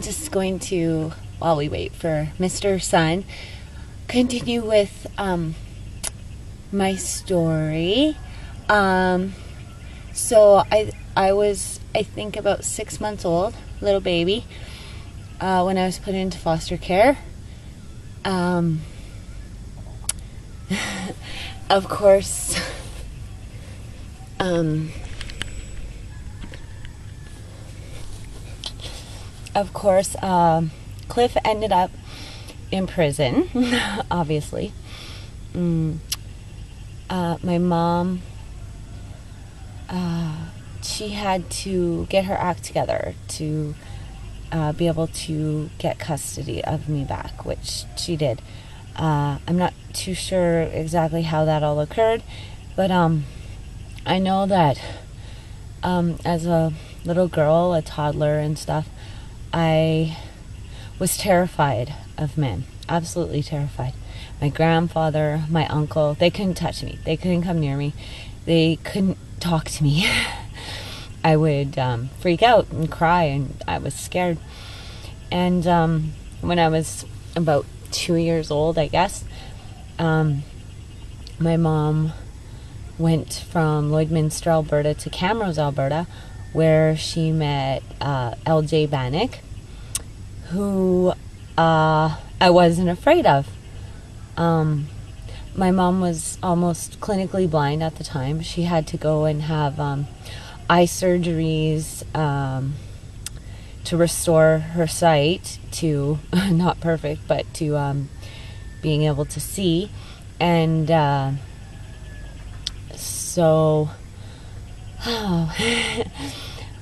just going to, while we wait for Mr. Sun, continue with my story. So I was, I think, about 6 months old, little baby, when I was put into foster care. Of course, Cliff ended up in prison, obviously. My mom, she had to get her act together to be able to get custody of me back, which she did. I'm not too sure exactly how that all occurred, but I know that as a little girl, a toddler and stuff, I was terrified of men, absolutely terrified. My grandfather, my uncle, they couldn't touch me. They couldn't come near me. They couldn't talk to me. I would freak out and cry, and I was scared. And when I was about 2 years old, I guess, my mom went from Lloydminster, Alberta to Camrose, Alberta, where she met LJ Bannock, who I wasn't afraid of. My mom was almost clinically blind at the time. She had to go and have eye surgeries to restore her sight to, not perfect, but to being able to see. And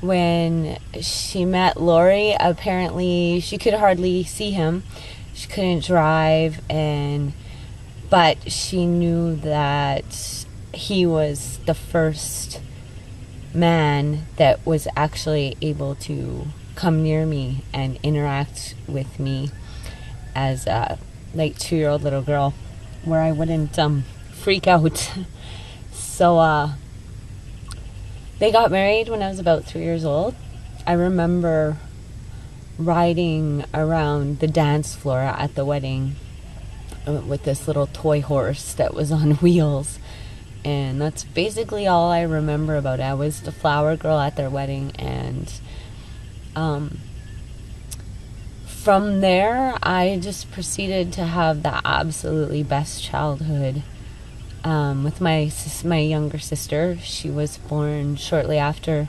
when she met Laurie, apparently she could hardly see him. She couldn't drive, but she knew that he was the first man that was actually able to come near me and interact with me as a 2-year-old little girl, where I wouldn't freak out. So they got married when I was about 3 years old. I remember riding around the dance floor at the wedding with this little toy horse that was on wheels, and that's basically all I remember about it. I was the flower girl at their wedding, and from there I just proceeded to have the absolutely best childhood with my younger sister. She was born shortly after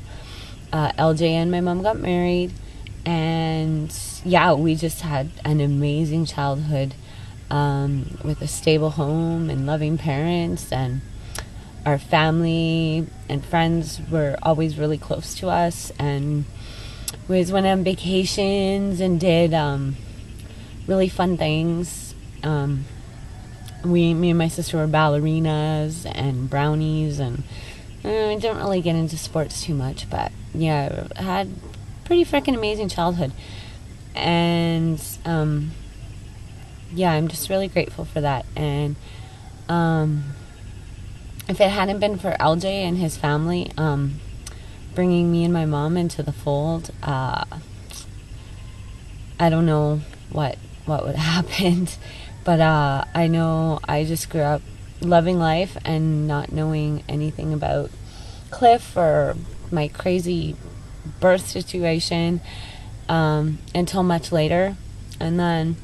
LJ and my mom got married, and yeah, we just had an amazing childhood with a stable home and loving parents, and our family and friends were always really close to us, and we always went on vacations and did really fun things. Me and my sister were ballerinas and brownies, and I didn't really get into sports too much, but yeah, I had pretty freaking amazing childhood. And yeah, I'm just really grateful for that. And if it hadn't been for LJ and his family bringing me and my mom into the fold, I don't know what would have happened. But I know I just grew up loving life and not knowing anything about Cliff or my crazy birth situation until much later. And then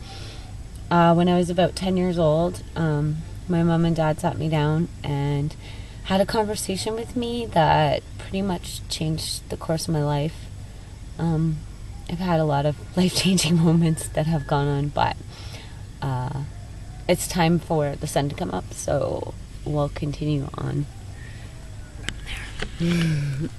when I was about 10 years old, my mom and dad sat me down and had a conversation with me that pretty much changed the course of my life. I've had a lot of life-changing moments that have gone on, but it's time for the sun to come up, so we'll continue on from there.